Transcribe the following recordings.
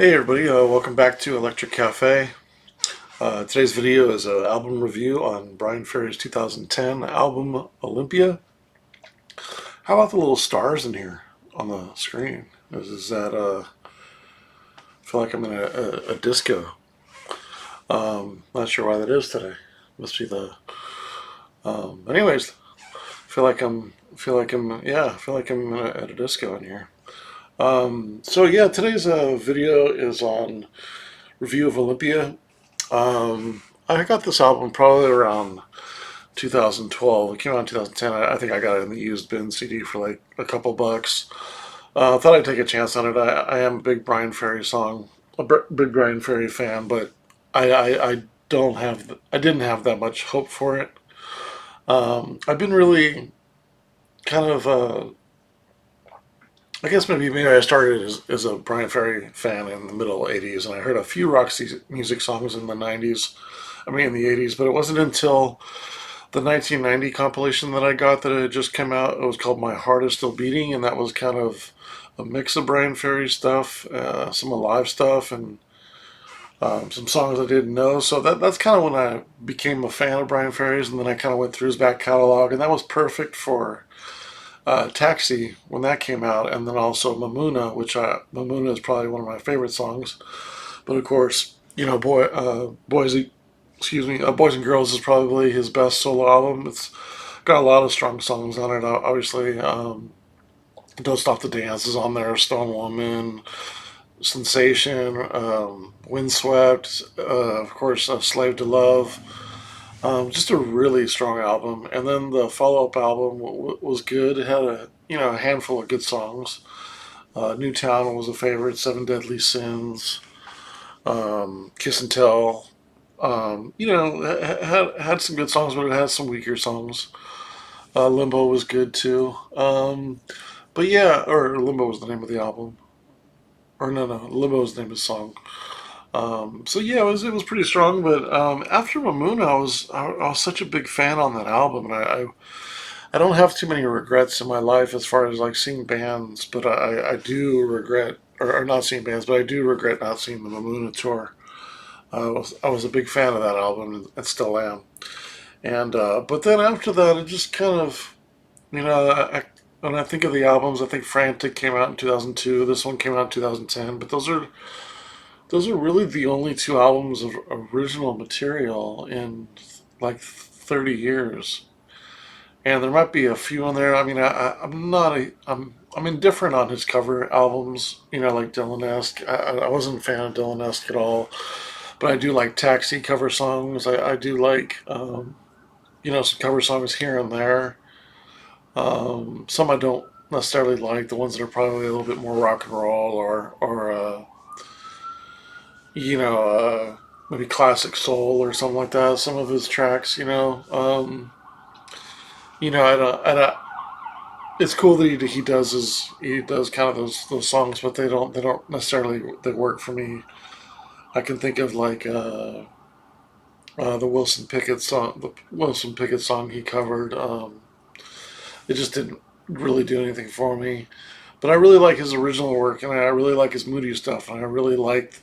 Hey everybody, welcome back to Electric Cafe. Today's video is an album review on Bryan Ferry's 2010 album Olympia. How about the little stars in here on the screen? Is that, I feel like I'm in a disco. Not sure why that is today. Must be the, anyways, I feel like I'm at a disco in here. So yeah, today's video is on review of Olympia. I got this album probably around 2012. It came out in 2010. I think I got it in the used bin CD for like a couple bucks. Thought I'd take a chance on it. I am a big Bryan Ferry big Bryan Ferry fan, but I don't have I didn't have that much hope for it. I've been really kind of I guess maybe I started as a Bryan Ferry fan in the middle '80s, and I heard a few Roxy music songs in the '90s. I mean, in the '80s, but it wasn't until the 1990 compilation that I got that had just come out. It was called My Heart Is Still Beating, and that was kind of a mix of Bryan Ferry stuff, some Alive stuff, and some songs I didn't know. So that's kind of when I became a fan of Bryan Ferry's, and then I kind of went through his back catalog, and that was perfect for Taxi when that came out, and then also Mamuna is probably one of my favorite songs. But of course, Boys and Girls is probably his best solo album. It's got a lot of strong songs on it. Obviously, Don't Stop the Dance is on there. Stone Woman, Sensation, Windswept, of course, Slave to Love. Just a really strong album. And then the follow-up album was good. It had a handful of good songs. Newtown was a favorite. Seven Deadly Sins, Kiss and Tell. Had some good songs, but it had some weaker songs. Limbo was good too. But yeah, or Limbo was the name of the album. Or no, Limbo was the name of the song. So yeah, it was pretty strong. But after Mamoon, I was such a big fan on that album, and I don't have too many regrets in my life as far as like seeing bands, but I do regret or not seeing bands, but I do regret not seeing the Mamoon tour. I was a big fan of that album and still am. And but then after that, it just kind of when I think of the albums, I think Frantic came out in 2002. This one came out in 2010. But those are really the only two albums of original material in like 30 years. And there might be a few on there. I mean, I'm not a I'm indifferent on his cover albums. Like Dylan-esque. I wasn't a fan of Dylan-esque at all. But I do like Taxi cover songs. I do like some cover songs here and there. Some I don't necessarily like. The ones that are probably a little bit more rock and roll or you know maybe classic soul or something like that. Some of his tracks, I don't. It's cool that he does kind of those songs, but they don't necessarily they work for me. I can think of like the Wilson Pickett song he covered. It just didn't really do anything for me. But I really like his original work, and I really like his moody stuff, and I really liked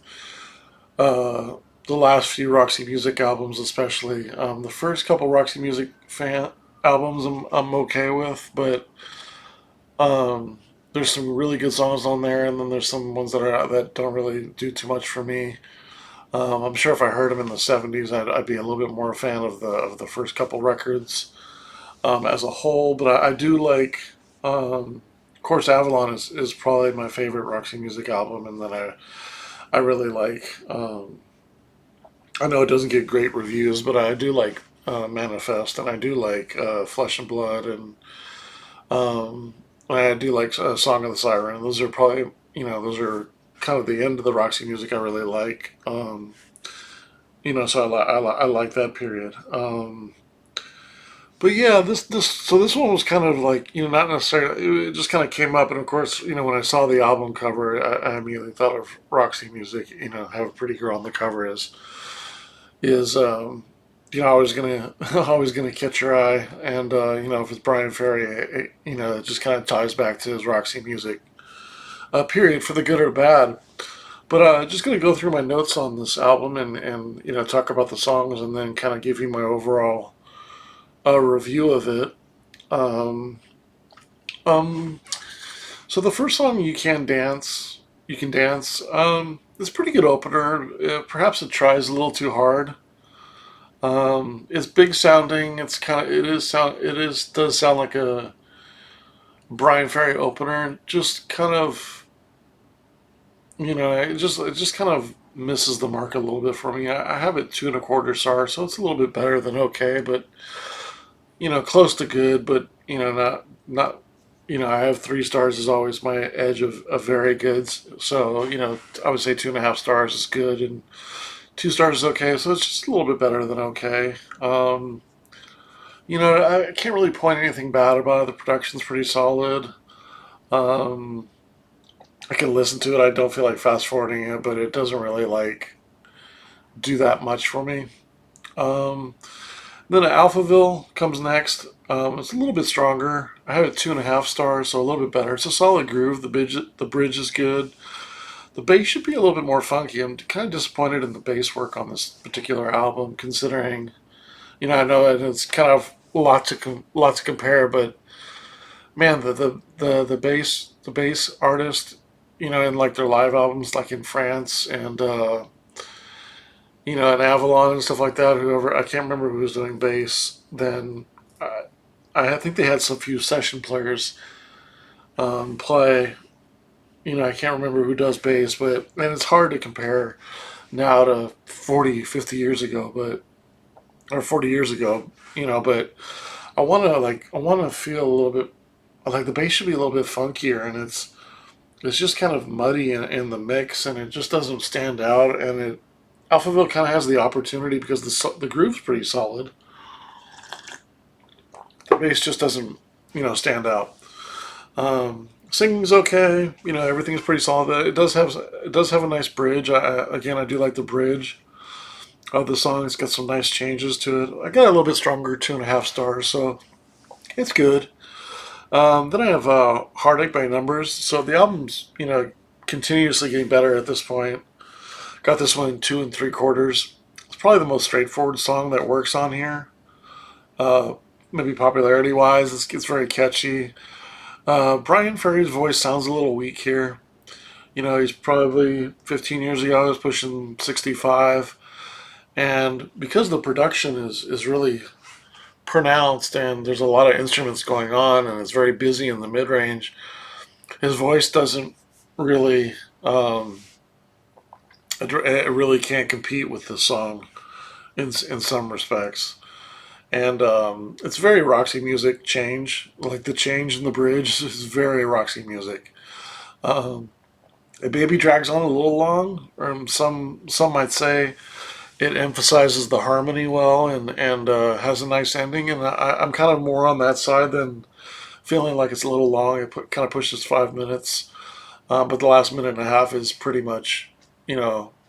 uh, the last few Roxy Music albums, especially the first couple Roxy Music fan albums. I'm okay with, but um, there's some really good songs on there, and then there's some ones that don't really do too much for me. I'm sure if I heard them in the '70s, I'd be a little bit more a fan of the first couple records as a whole. But I do like, of course, Avalon is probably my favorite Roxy Music album, and then I really like. I know it doesn't get great reviews, but I do like Manifest, and I do like Flesh and Blood, and um, I do like Song of the Siren. Those are probably those are kind of the end of the Roxy music I really like. So I like that period. But yeah, this one was kind of like not necessarily. It just kind of came up, and of course when I saw the album cover, I immediately thought of Roxy Music. Have a pretty girl on the cover is always gonna always gonna catch your eye, and if it's Bryan Ferry, it just kind of ties back to his Roxy Music period for the good or bad. But just gonna go through my notes on this album and talk about the songs and then kind of give you my overall review of it. Um, um, so the first song, You Can Dance. It's a pretty good opener. Perhaps it tries a little too hard. It's big sounding. It is does sound like a Bryan Ferry opener. Just kind of, it just kind of misses the mark a little bit for me. I have it 2.25 stars, so it's a little bit better than okay, but close to good, but not. I have 3 stars is always my edge of very good. So I would say 2.5 stars is good, and 2 stars is okay. So it's just a little bit better than okay. I can't really point anything bad about it. The production's pretty solid. Um, I can listen to it. I don't feel like fast forwarding it, but it doesn't really like do that much for me. Um, then Alphaville comes next. It's a little bit stronger. I have it 2.5 stars, so a little bit better. It's a solid groove. The bridge is good. The bass should be a little bit more funky. I'm kind of disappointed in the bass work on this particular album, considering I know it's kind of lot to compare, but man, the bass artist, in like their live albums, like in France and and Avalon and stuff like that. Whoever I can't remember who was doing bass then. Uh, I think they had some few session players play. I can't remember who does bass, but and it's hard to compare now to 40, 50 years ago, but or 40 years ago. But I want to feel a little bit like the bass should be a little bit funkier, and it's just kind of muddy in the mix, and it just doesn't stand out. And Alphaville kind of has the opportunity because the groove's pretty solid. The bass just doesn't stand out. Singing's okay. Everything's pretty solid. It does have a nice bridge. Again, I do like the bridge of the song. It's got some nice changes to it. I got a little bit stronger, 2.5 stars, so it's good. Then I have Heartache by Numbers. So the album's continuously getting better at this point. Got this one in 2.75. It's probably the most straightforward song that works on here. Uh, Maybe popularity wise, it's very catchy. Bryan Ferry's voice sounds a little weak here. He's probably 15 years ago, he was pushing 65. And because the production is really pronounced and there's a lot of instruments going on and it's very busy in the mid range, his voice doesn't really, it really can't compete with the song in some respects. And it's very Roxy music change. Like the change in the bridge is very Roxy music. Um, it maybe drags on a little long, or some might say it emphasizes the harmony well and has a nice ending. And I'm kind of more on that side than feeling like it's a little long. Kind of pushes 5 minutes, but the last minute and a half is pretty much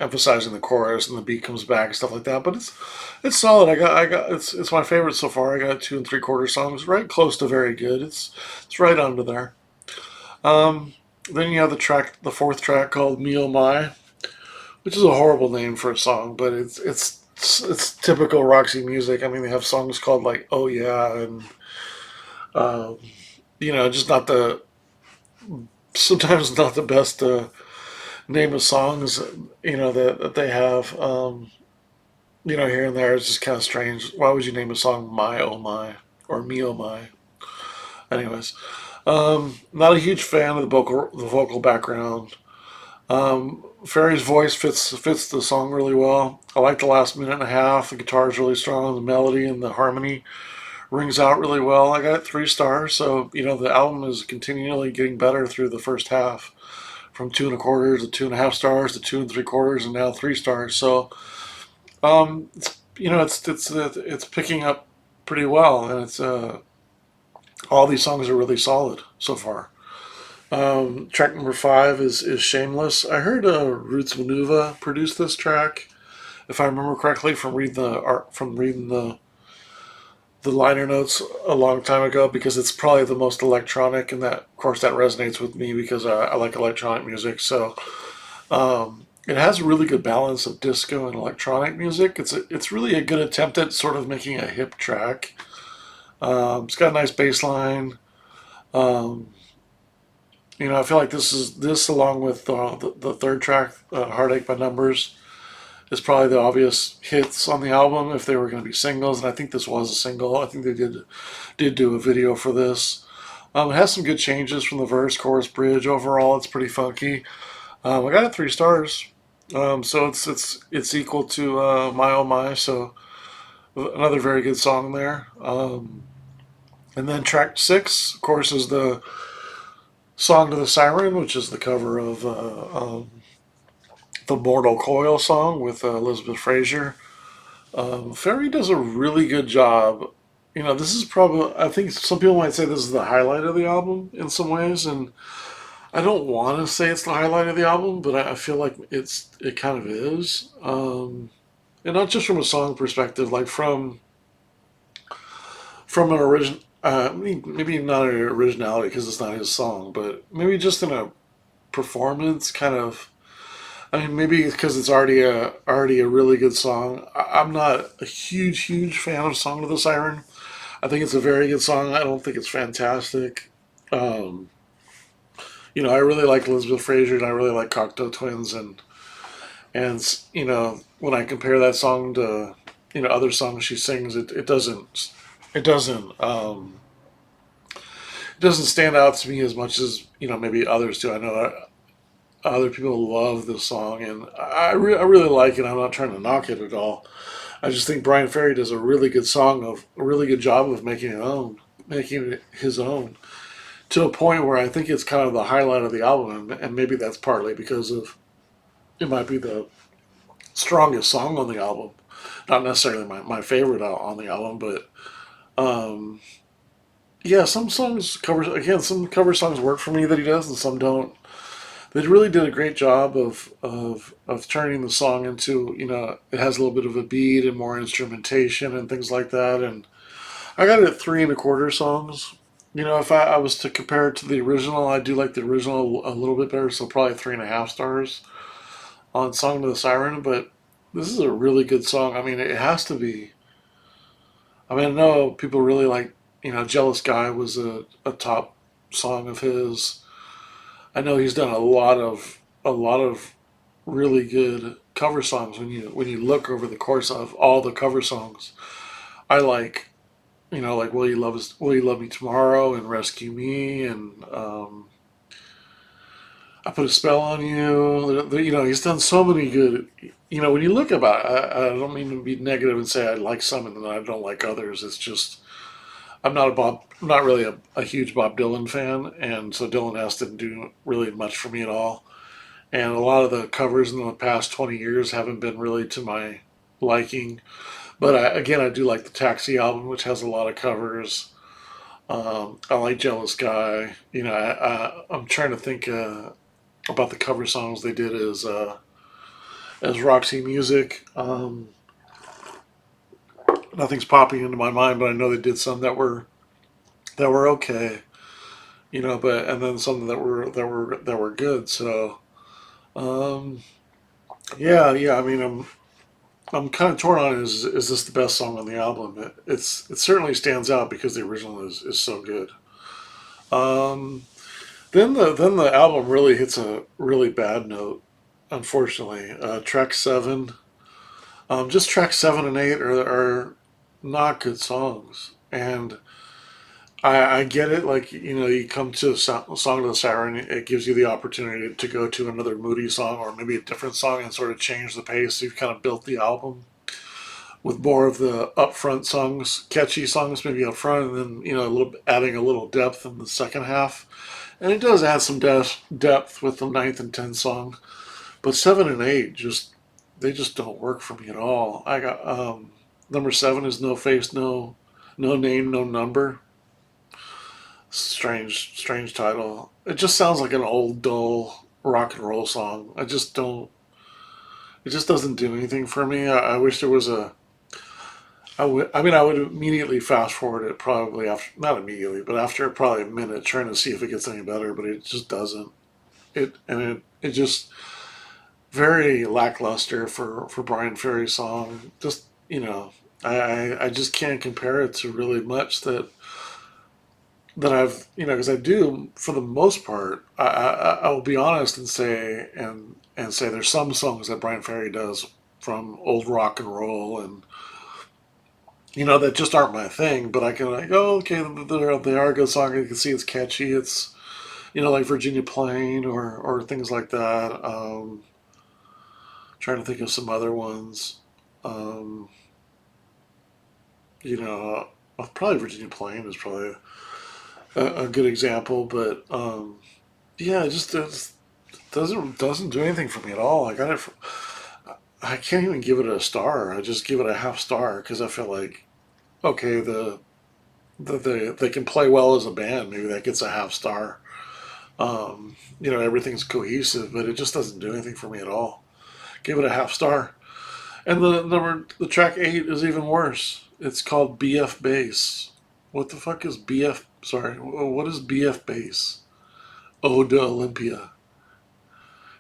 emphasizing the chorus and the beat comes back and stuff like that. But it's solid. I got it's my favorite so far. I got 2.75 songs, right close to very good. It's right under there. Um, then you have the fourth track called "Me Oh My," which is a horrible name for a song, but it's typical Roxy music. I mean, they have songs called like "Oh Yeah" and um, just not the sometimes not the best name of songs that they have. Here and there. It's just kind of strange. Why would you name a song "My Oh My" or "Me Oh My"? Anyways, not a huge fan of the vocal background. Ferry's voice fits the song really well. I like the last minute and a half. The guitar is really strong. The melody and the harmony rings out really well. I got 3 stars. So the album is continually getting better through the first half, from 2.25 to 2.5 stars to 2.75 and now 3 stars. So it's picking up pretty well, and it's all these songs are really solid so far. Track number 5 is "Shameless." I heard Roots Manuva produce this track, if I remember correctly from reading the liner notes a long time ago, because it's probably the most electronic, and that of course that resonates with me because I like electronic music. So It has a really good balance of disco and electronic music. It's really a good attempt at sort of making a hip track. It's got a nice bass line. Um, I feel like this along with the third track, "Heartache by Numbers," is probably the obvious hits on the album if they were going to be singles, and I think this was a single. I think they did do a video for this. It has some good changes from the verse, chorus, bridge. Overall, it's pretty funky. I got it 3 stars. So it's equal to My Oh My. So another very good song there. And then track 6, of course, is the "Song to the Siren," which is the cover of the "Mortal Coil" song with Elizabeth Fraser. Ferry does a really good job. This is probably, I think some people might say this is the highlight of the album in some ways, and I don't want to say it's the highlight of the album, but I feel like it kind of is. And not just from a song perspective, like from an origin. Maybe not an originality because it's not his song, but maybe just in a performance kind of. I mean, maybe because it's already a really good song. I'm not a huge fan of "Song to the Siren." I think it's a very good song. I don't think it's fantastic. Um, I really like Elizabeth Fraser and I really like Cocteau Twins, and when I compare that song to other songs she sings, it doesn't it doesn't stand out to me as much as maybe others do. I know other people love this song, and I really like it. I'm not trying to knock it at all. I just think Bryan Ferry does a really good job of making it his own, to a point where I think it's kind of the highlight of the album, and maybe that's partly because of it might be the strongest song on the album, not necessarily my favorite on the album, but um, yeah, some cover songs work for me that he does, and some don't. They really did a great job of turning the song into, it has a little bit of a beat and more instrumentation and things like that. And I got it at 3 1/4 songs. If I was to compare it to the original, I do like the original a little bit better, so probably 3.5 stars on "Song to the Siren." But this is a really good song. I mean, it has to be. I mean, I know people really like, "Jealous Guy" was a top song of his. I know he's done a lot of really good cover songs. When you look over the course of all the cover songs, I like, like Will You Love Me Tomorrow and Rescue Me, and I Put a Spell on You. He's done so many good. When you look about it, I don't mean to be negative and say I like some and then I don't like others. It's just I'm not really a huge Bob Dylan fan, and so Dylan S didn't do really much for me at all. And a lot of the covers in the past 20 years haven't been really to my liking. But again, I do like the Taxi album, which has a lot of covers. I like "Jealous Guy." I'm trying to think about the cover songs they did as Roxy Music. Nothing's popping into my mind, but I know they did some that were okay. But and then some that were good. So um, yeah. I mean, I'm kind of torn on is this the best song on the album? It certainly stands out because the original is so good. Um, then the album really hits a really bad note, unfortunately. Track 7, just track 7 and 8 are not good songs, and I get it. Like you come to Song of the Siren, it gives you the opportunity to go to another moody song or maybe a different song and sort of change the pace. You've kind of built the album with more of the upfront songs, catchy songs maybe up front, and then adding a little depth in the second half. And it does add some depth with the ninth and tenth song, but 7 and 8 just don't work for me at all. I got number 7 is "No Face, No Name, No Number." Strange title. It just sounds like an old dull rock and roll song. I just don't. It just doesn't do anything for me. I wish there was a I mean, I would immediately fast forward it probably after, not immediately, but after probably a minute, trying to see if it gets any better, but it just doesn't. It just very lackluster for Bryan Ferry song. Just I just can't compare it to really much that I've because I do for the most part. I will be honest and say there's some songs that Bryan Ferry does from old rock and roll and that just aren't my thing. But I can like, oh, okay, they are a good song. You can see it's catchy. It's like Virginia Plain or things like that. Trying to think of some other ones. Um, you know, probably Virginia Plain is probably a good example. But yeah, it just doesn't do anything for me at all. I can't even give it a star. I just give it a half star because I feel like okay, they can play well as a band. Maybe that gets a half star. Everything's cohesive, but it just doesn't do anything for me at all. Give it a half star. And the track 8 is even worse. It's called BF Bass. What the fuck is BF? Sorry, what is BF Bass? Ode to Olympia.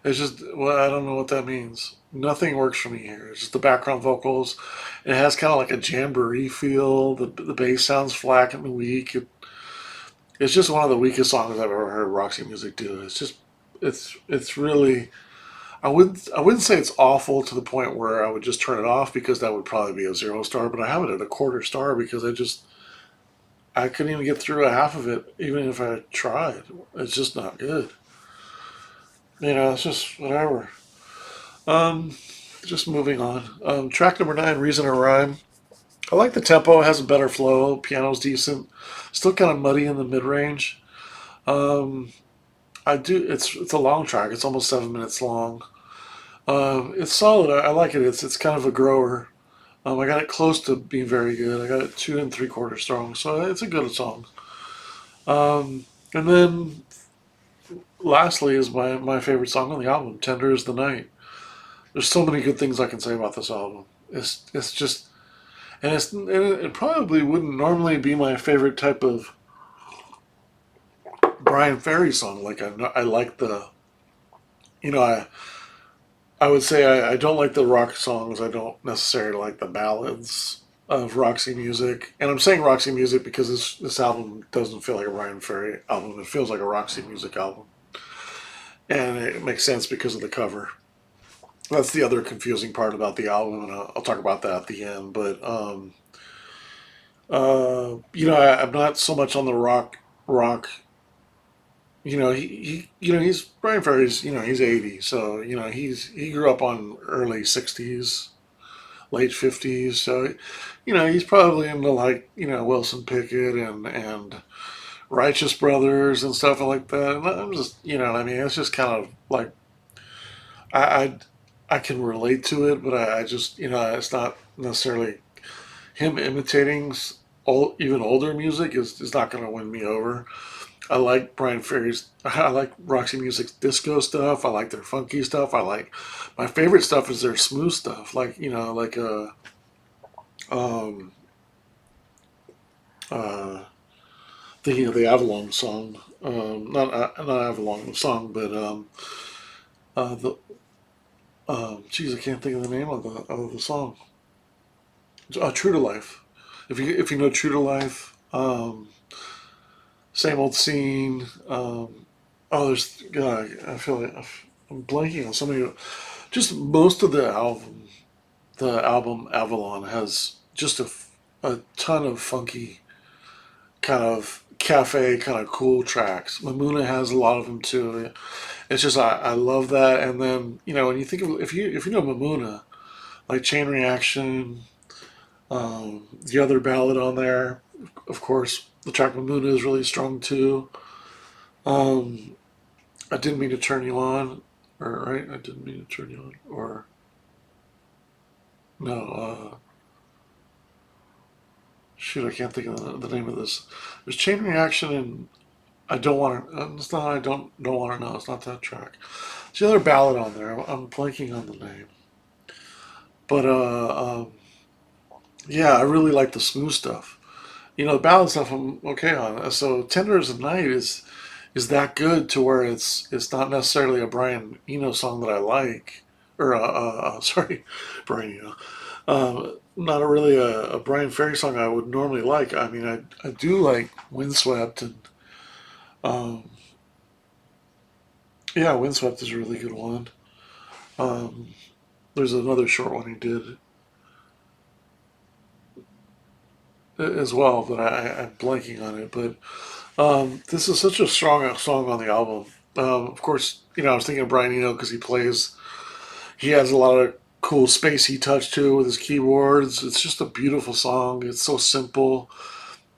It's just, well, I don't know what that means. Nothing works for me here. It's just the background vocals. It has kind of like a jamboree feel. The bass sounds flat and weak. It's just one of the weakest songs I've ever heard Roxy Music do. It's really. I wouldn't say it's awful to the point where I would just turn it off because that would probably be a 0 star. But I have it at a quarter star because I couldn't even get through a half of it even if I tried. It's just not good. It's just whatever. Um, just moving on. Track number 9, Reason to Rhyme. I like the tempo. It has a better flow. Piano's decent. Still kind of muddy in the mid range. Um, I do. It's a long track. It's almost 7 minutes long. It's solid. I like it. It's kind of a grower. I got it close to being very good. I got it 2 3/4 strong, so it's a good song. And then lastly is my favorite song on the album, "Tender Is the Night." There's so many good things I can say about this album. It's just and it probably wouldn't normally be my favorite type of Bryan Ferry song. Like I like the you know I would say I don't like the rock songs. I don't necessarily like the ballads of Roxy Music. And I'm saying Roxy Music because this album doesn't feel like a Bryan Ferry album. It feels like a Roxy Music album. And it makes sense because of the cover. That's the other confusing part about the album, and I'll talk about that at the end. But I'm not so much on the rock. He's Bryan Ferry's. He's 80, so he grew up on early 60s, late 50s. So, he's probably into like Wilson Pickett and Righteous Brothers and stuff like that. And I'm just what I mean. It's just kind of like I I, I can relate to it, but I just it's not necessarily him imitating even older music is not going to win me over. I like Brian Ferry's. I like Roxy Music's disco stuff. I like their funky stuff. My favorite stuff is their smooth stuff, like um, uh, the Avalon song. Not Avalon song, but the geez, I can't think of the name of the song. True to Life. If you know True to Life, same old scene. There's God, I feel like I'm blanking on so many. Just most of the album Avalon has just a ton of funky kind of cafe kind of cool tracks. Mamuna has a lot of them too. It's just I love that. And then when you think of if you know Mamuna, like Chain Reaction, the other ballad on there, of course, the track Mamuna is really strong too. Um, I didn't mean to turn you on, or right? I didn't mean to turn you on, or no. Shoot, I can't think of the name of this. There's Chain Reaction and I don't want to. It's not. I don't want to know. It's not that track. There's the other ballad on there. I'm blanking on the name, but yeah, I really like the smooth stuff. The ballad stuff I'm okay on. So Tender as a Night is that good to where it's not necessarily a Brian Eno song that I like, or sorry, Bryan Eno. Not really a Bryan Ferry song I would normally like. I mean, I do like Windswept, and um, yeah, Windswept is a really good one. Um, there's another short one he did as well, but I'm blanking on it. But this is such a strong song on the album. Of course, I was thinking of Bryan Eno because he has a lot of cool spacey touch to it with his keyboards. It's just a beautiful song. It's so simple.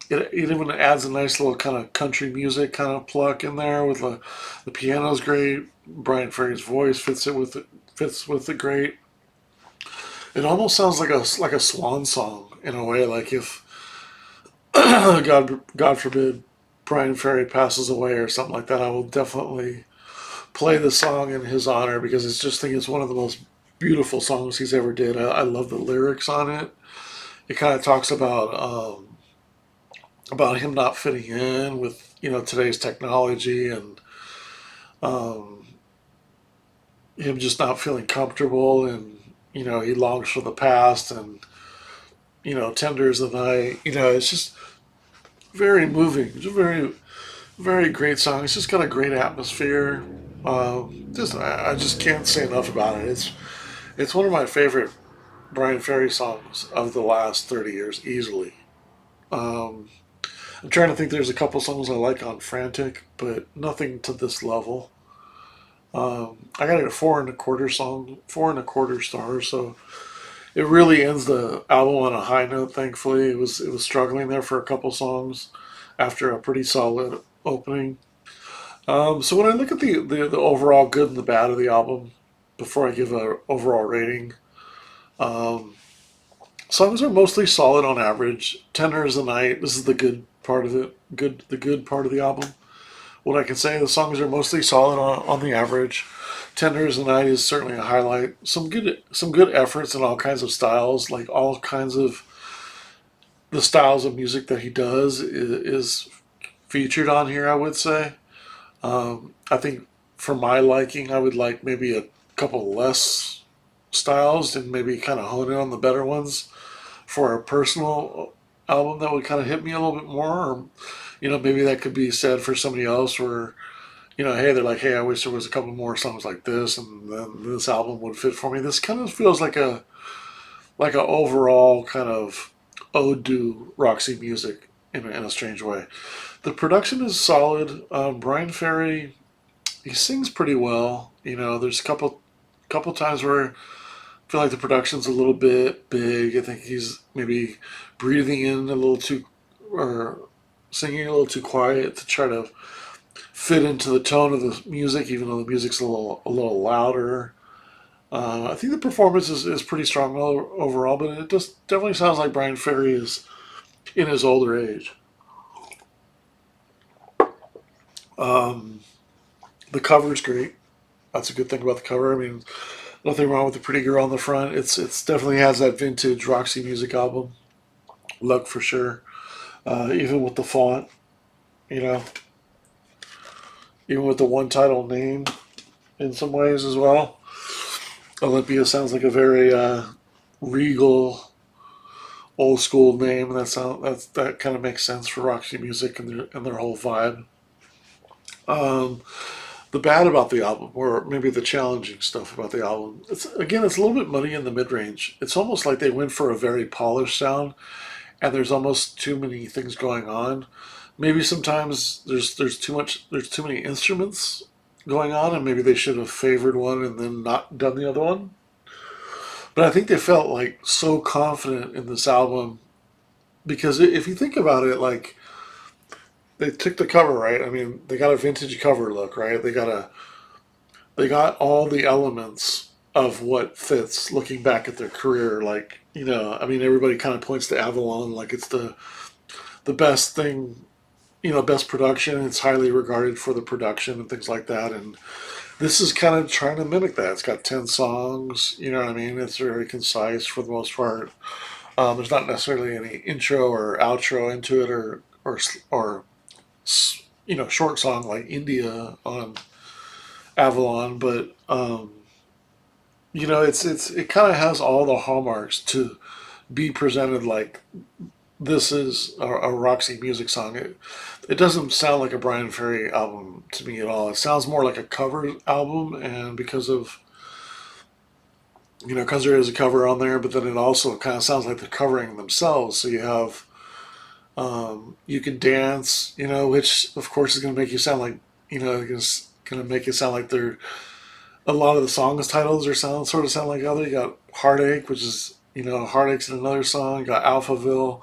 It even adds a nice little kind of country music kind of pluck in there with the piano's great. Bryan Ferry's voice fits with it great. It almost sounds like a swan song in a way. Like if God forbid Bryan Ferry passes away or something like that, I will definitely play the song in his honor because think it's one of the most beautiful songs he's ever did. I love the lyrics on it. It kind of talks about him not fitting in with today's technology, and um, him just not feeling comfortable, and he longs for the past, and tender as the night. It's just very moving. It's a very great song. It's just got a great atmosphere. Just I just can't say enough about it. It's one of my favorite Bryan Ferry songs of the last 30 years, easily. Um, I'm trying to think. There's a couple songs I like on Frantic, but nothing to this level. I got it at 4.25 stars. So it really ends the album on a high note. Thankfully, it was struggling there for a couple songs after a pretty solid opening. So when I look at the overall good and the bad of the album, before I give a overall rating, um, songs are mostly solid on average. Tender as the Night. This is the good part of it. The good part of the album. What I can say, the songs are mostly solid on the average. Tender as the Night is certainly a highlight. Some good efforts in all kinds of styles, like all kinds of the styles of music that he does is featured on here. I would say. I think for my liking, I would like maybe a couple less styles and maybe kind of hone in on the better ones for a personal album that would kind of hit me a little bit more. Or, maybe that could be said for somebody else where, hey, they're like, hey, I wish there was a couple more songs like this and then this album would fit for me. This kind of feels like a overall kind of ode to Roxy music in a strange way. The production is solid. Bryan Ferry, he sings pretty well. There's a couple times where I feel like the production's a little bit big. I think he's maybe breathing in a little too, or singing a little too quiet to try to fit into the tone of the music, even though the music's a little louder. I think the performance is pretty strong overall, but it just definitely sounds like Bryan Ferry is in his older age. Um, the cover's great. That's a good thing about the cover. I mean, nothing wrong with the pretty girl on the front. It's definitely has that vintage Roxy Music album look for sure. Even with the font, you know, even with the one title name in some ways as well. Olympia sounds like a very regal, old school name. That kind of makes sense for Roxy Music and their whole vibe. Um, the bad about the album, or maybe the challenging stuff about the album, it's a little bit muddy in the mid range. It's almost like they went for a very polished sound, and there's almost too many things going on. Maybe sometimes there's too many instruments going on, and maybe they should have favored one and then not done the other one. But I think they felt like so confident in this album because if you think about it, like they took the cover right. I mean, they got a vintage cover look, right? They got all the elements of what fits looking back at their career. Like, I mean, everybody kind of points to Avalon like it's the best thing, best production. It's highly regarded for the production and things like that. And this is kind of trying to mimic that. It's got 10 songs, you know what I mean? It's very concise for the most part. There's not necessarily any intro or outro into it, or short song like India on Avalon, but it kind of has all the hallmarks to be presented like this is a Roxy Music song. It doesn't sound like a Bryan Ferry album to me at all. It sounds more like a cover album, and because there is a cover on there, but then it also kind of sounds like they're covering themselves. So you have You Can Dance, which of course is going to make you sound like, it's going to make it sound like they're a lot of the songs titles are sort of sound like other. You got Heartache, which is Heartache's in another song. You got Alphaville,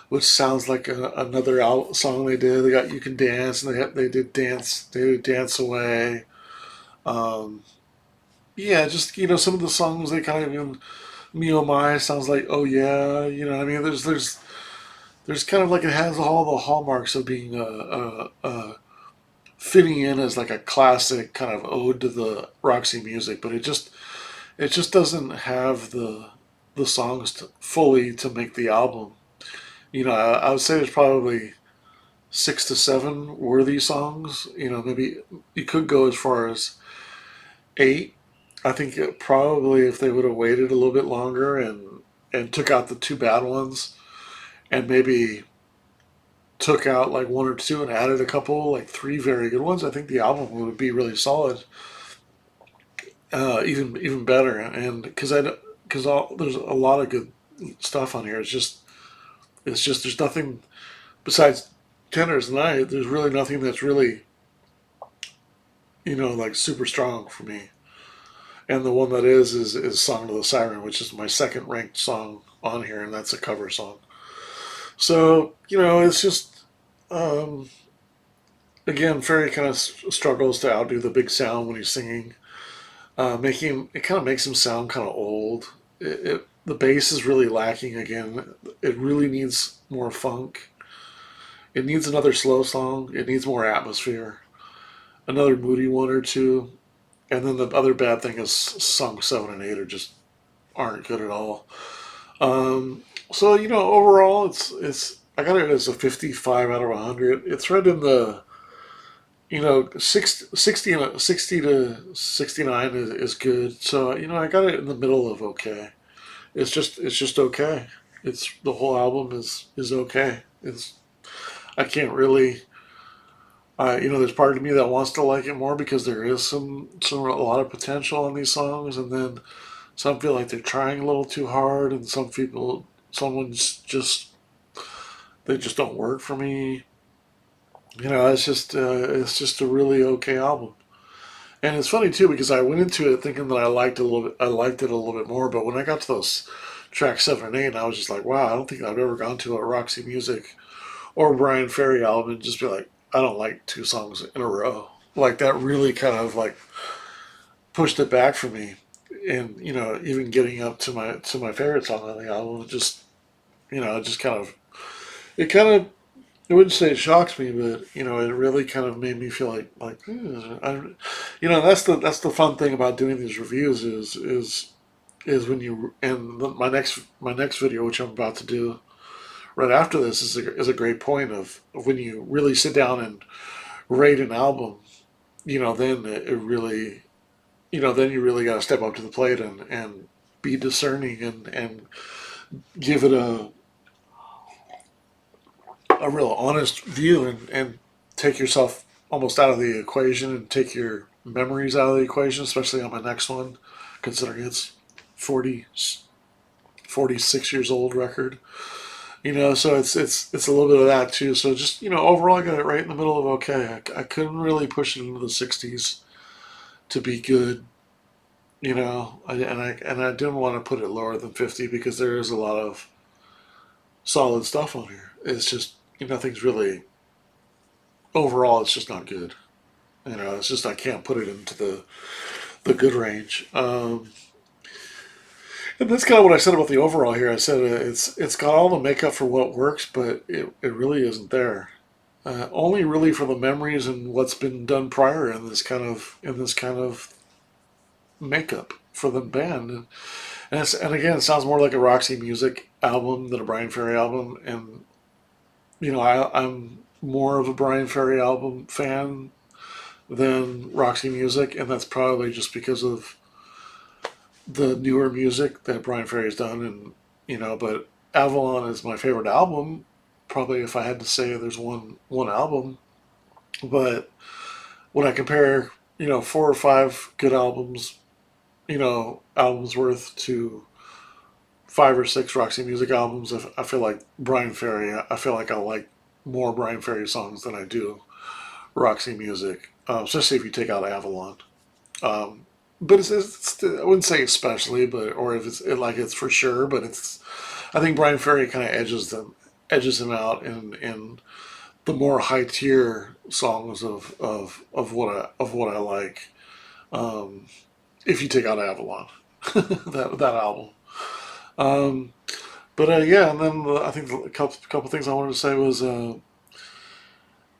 which sounds like another song they did. They got You Can Dance, and they did Dance Away. Um, yeah, just some of the songs they kind of even Me Oh My sounds like Oh Yeah, what I mean. There's kind of like it has all the hallmarks of being fitting in as like a classic kind of ode to the Roxy music, but it just doesn't have the songs fully to make the album. I would say there's probably 6 to 7 worthy songs. Maybe you could go as far as 8. I think probably if they would have waited a little bit longer and took out the two bad ones and maybe took out like one or two and added a couple, like 3 very good ones, I think the album would be really solid, even better. And because there's a lot of good stuff on here. It's just there's nothing besides Tenors Night. There's really nothing that's really like super strong for me. And the one that is Song to the Siren, which is my second ranked song on here, and that's a cover song. So it's just um, again, Ferry kind of struggles to outdo the big sound when he's singing, making it kind of makes him sound kind of old. The bass is really lacking again. It really needs more funk. It needs another slow song. It needs more atmosphere. Another moody one or two. And then the other bad thing is song 7 and 8 are just aren't good at all. So overall, it's I got it as a 55 out of 100. It's right in the 60 to 69 is good. So I got it in the middle of okay. It's just okay. It's the whole album is okay. It's I can't really. There's part of me that wants to like it more because there is a lot of potential on these songs, and then some feel like they're trying a little too hard, and someone's just they just don't work for me. It's just a really okay album, and it's funny too because I went into it thinking that I liked it a little bit more, but when I got to those tracks 7 and 8, I was just like, wow, I don't think I've ever gone to a Roxy Music or Bryan Ferry album and just be like, I don't like 2 songs in a row. Like that really kind of like pushed it back for me, and even getting up to my favorite song on the album, it just I wouldn't say it shocks me, but it really kind of made me feel like that's the fun thing about doing these reviews is when you and my next video, which I'm about to do right after this, is a great point of when you really sit down and rate an album. Then it really then you really got to step up to the plate and be discerning and give it a real honest view and take yourself almost out of the equation and take your memories out of the equation, especially on my next one, considering it's 40, 46 years old record. So it's a little bit of that too. So just overall, I got it right in the middle of okay. I couldn't really push it into the 60s to be good. And I didn't want to put it lower than 50 because there is a lot of solid stuff on here. It's just nothing's really overall. It's just not good. It's just I can't put it into the good range. And that's kind of what I said about the overall here. I said it's got all the makeup for what works, but it really isn't there. Only really for the memories and what's been done prior in this kind of makeup for the band. And again, it sounds more like a Roxy Music album than a Bryan Ferry album. And I'm more of a Bryan Ferry album fan than Roxy Music, and that's probably just because of the newer music that Bryan Ferry's done, and but Avalon is my favorite album. Probably, if I had to say, there's one album. But when I compare, 4 or 5 good albums, albums worth to 5 or 6 Roxy Music albums, I feel like Bryan Ferry. I feel like I like more Bryan Ferry songs than I do Roxy Music, especially if you take out Avalon. Um, but I wouldn't say especially, but or if it's for sure, but it's I think Bryan Ferry kind of edges them out in the more high tier songs of what I like. Um, if you take out Avalon, that album. Um, but yeah, and then I think a couple things I wanted to say was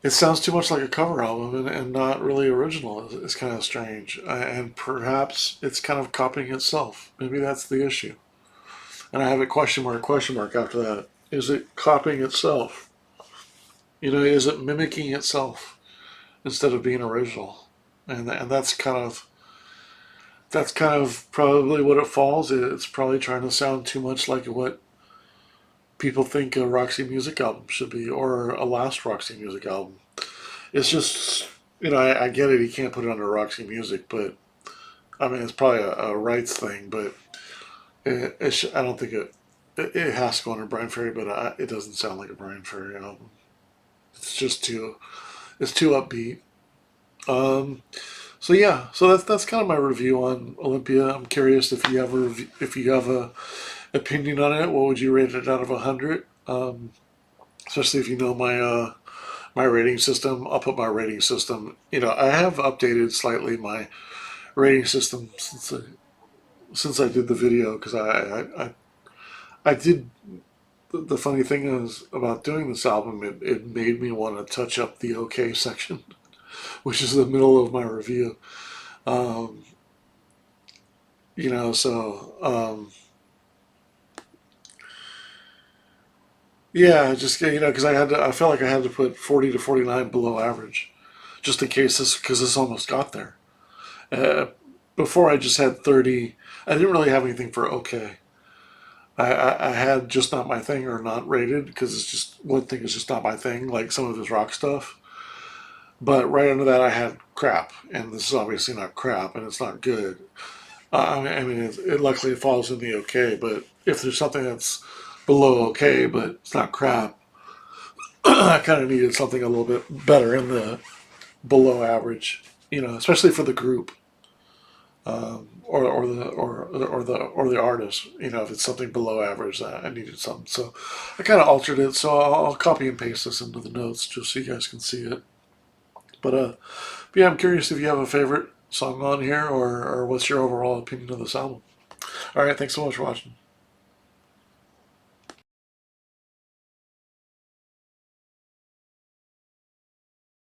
it sounds too much like a cover album and not really original. It's kind of strange, and perhaps it's kind of copying itself. Maybe that's the issue. And I have a question mark after that. Is it copying itself? Is it mimicking itself instead of being original? And that's kind of probably what it falls. It's probably trying to sound too much like what people think a Roxy Music album should be, or a last Roxy Music album. It's just, I get it. He can't put it under Roxy Music, but I mean, it's probably a rights thing. But I don't think it has to go under Bryan Ferry, but it doesn't sound like a Bryan Ferry album. It's just it's too upbeat. Um, so yeah, so that's kind of my review on Olympia. I'm curious if you have a opinion on it. What would you rate it out of 100? Especially if you know my rating system. I'll put my rating system. I have updated slightly my rating system since I did the video because I did. The funny thing is about doing this album, it made me want to touch up the OK section, which is the middle of my review. Um, so yeah, just because I felt like I had to put 40 to 49 below average, just in case because this almost got there. Uh, Before I just had 30. I didn't really have anything for OK. I had just not my thing or not rated because it's just one thing is just not my thing, like some of his rock stuff. But right under that, I had crap, and this is obviously not crap, and it's not good. I mean, luckily it falls in the okay. But if there's something that's below okay, but it's not crap, I kind of needed something a little bit better in the below average. Especially for the group, or the artist. If it's something below average, I needed something. So I kind of altered it. So I'll copy and paste this into the notes just so you guys can see it. But yeah, I'm curious if you have a favorite song on here, or what's your overall opinion of this album. All right, thanks so much for watching.